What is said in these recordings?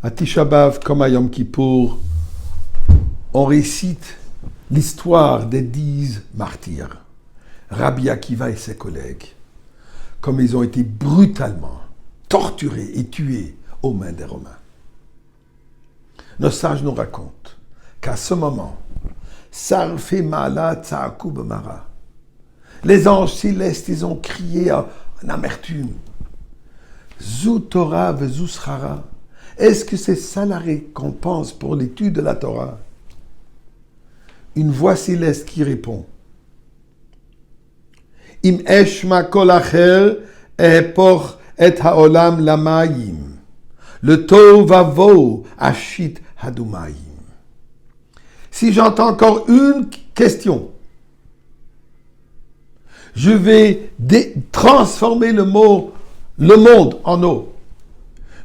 À Tisha B'Av, comme à Yom Kippour, on récite l'histoire des 10 martyrs, Rabbi Akiva et ses collègues, comme ils ont été brutalement torturés et tués aux mains des Romains. Nos sages nous racontent qu'à ce moment, Sarfe Ma'ala Tsa'aku B'Mara, les anges célestes, ils ont crié en amertume. Zu Torah vezu Schara. Est-ce que c'est ça la récompense pour l'étude de la Torah? Une voix céleste qui répond. Im eshma kol acher ehepor et haolam lamayim. Le tov vavo ashit hadumayim. Si j'entends encore une question, je vais transformer le monde en eau.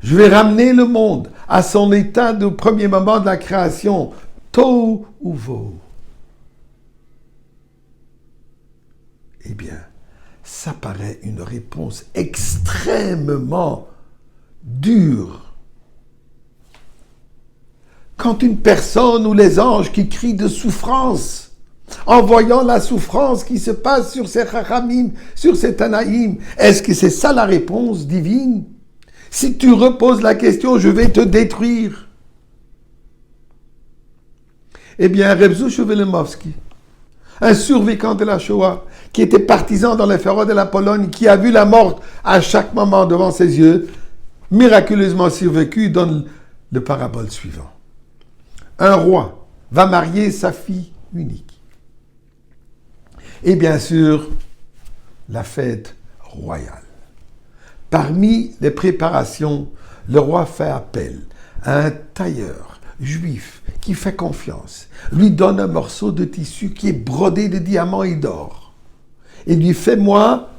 Je vais ramener le monde à son état du premier moment de la création. Tohu uvo. Eh bien, ça paraît une réponse extrêmement dure. Quand une personne ou les anges qui crient de souffrance, en voyant la souffrance qui se passe sur ces chachamim, sur ces tanaïm, est-ce que c'est ça la réponse divine? Si tu reposes la question, je vais te détruire. Eh bien, Reb Zhu Shuvelemovski, un survivant de la Shoah, qui était partisan dans les ferrots de la Pologne, qui a vu la mort à chaque moment devant ses yeux, miraculeusement survécu, donne le parabole suivant. Un roi va marier sa fille unique. Et bien sûr, la fête royale. Parmi les préparations, le roi fait appel à un tailleur juif qui fait confiance, lui donne un morceau de tissu qui est brodé de diamants et d'or. Et lui fait, moi,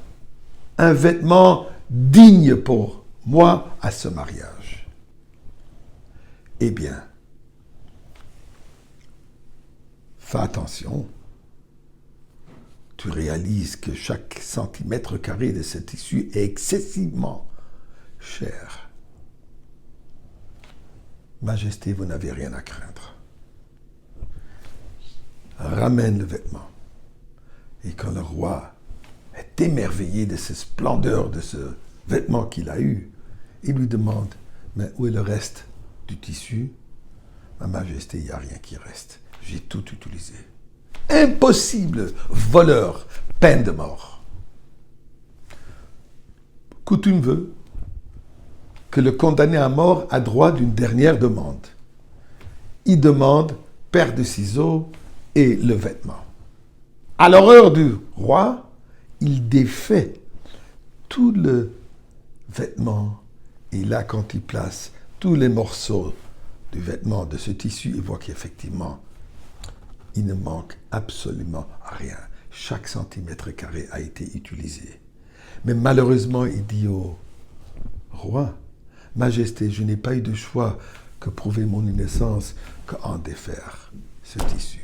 un vêtement digne pour moi à ce mariage. Eh bien, fais attention. Tu réalises que chaque centimètre carré de ce tissu est excessivement cher. Majesté, vous n'avez rien à craindre. Ramène le vêtement. Et quand le roi est émerveillé de cette splendeur de ce vêtement qu'il a eu, il lui demande, mais où est le reste du tissu? Ma Majesté, il n'y a rien qui reste. J'ai tout utilisé. Impossible, voleur, peine de mort. Coutume veut que le condamné à mort a droit d'une dernière demande. Il demande paire de ciseaux et le vêtement. À l'horreur du roi, il défait tout le vêtement et là, quand il place tous les morceaux du vêtement de ce tissu, il voit qu'effectivement, il ne manque absolument rien. Chaque centimètre carré a été utilisé. Mais malheureusement, il dit au roi, Majesté, je n'ai pas eu de choix que prouver mon innocence qu'en défaire ce tissu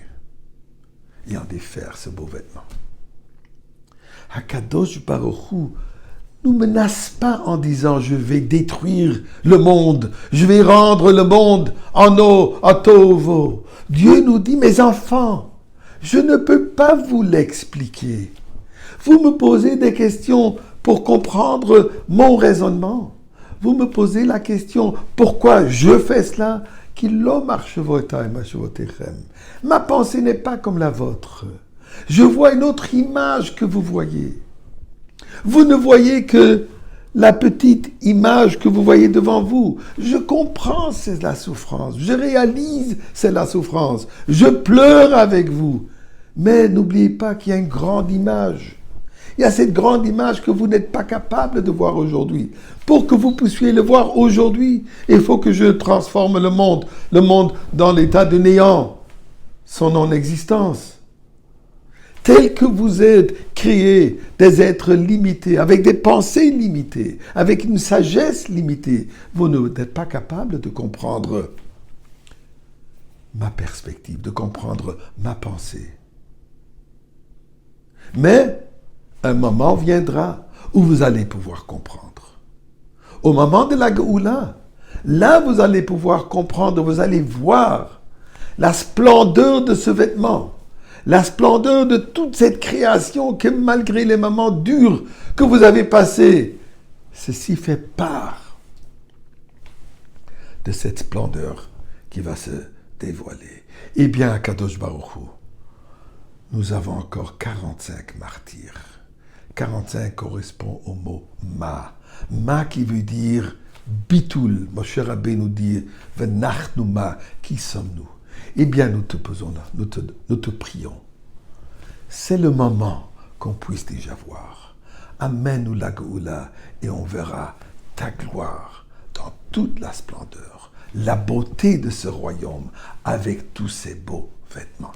et en défaire ce beau vêtement. Hakadosh Baruch Hu nous menace pas en disant je vais détruire le monde, je vais rendre le monde en eau, en tovo. Dieu nous dit, mes enfants, je ne peux pas vous l'expliquer. Vous me posez des questions pour comprendre mon raisonnement. Vous me posez la question, pourquoi je fais cela? Ma pensée n'est pas comme la vôtre. Je vois une autre image que vous voyez. Vous ne voyez que la petite image que vous voyez devant vous. Je comprends, c'est la souffrance. Je réalise, c'est la souffrance. Je pleure avec vous. Mais n'oubliez pas qu'il y a une grande image. Il y a cette grande image que vous n'êtes pas capable de voir aujourd'hui. Pour que vous puissiez le voir aujourd'hui, il faut que je transforme le monde dans l'état de néant, son non-existence. Tel que vous êtes créés, des êtres limités, avec des pensées limitées, avec une sagesse limitée, vous n'êtes pas capable de comprendre ma perspective, de comprendre ma pensée. Mais un moment viendra où vous allez pouvoir comprendre. Au moment de la Géoula, Là, vous allez pouvoir comprendre, vous allez voir la splendeur de ce vêtement, la splendeur de toute cette création que malgré les moments durs que vous avez passés, ceci fait part de cette splendeur qui va se dévoiler. Eh bien, à Kadosh Baruch Hu, nous avons encore 45 martyrs. 45 correspond au mot ma. Ma qui veut dire bitul. Moshe Rabbeinu nous dit venachnu ma. Qui sommes-nous? Eh bien, nous te posons là, nous te prions. C'est le moment qu'on puisse déjà voir. Amène-nous la Géoula et on verra ta gloire dans toute la splendeur, la beauté de ce royaume avec tous ces beaux vêtements.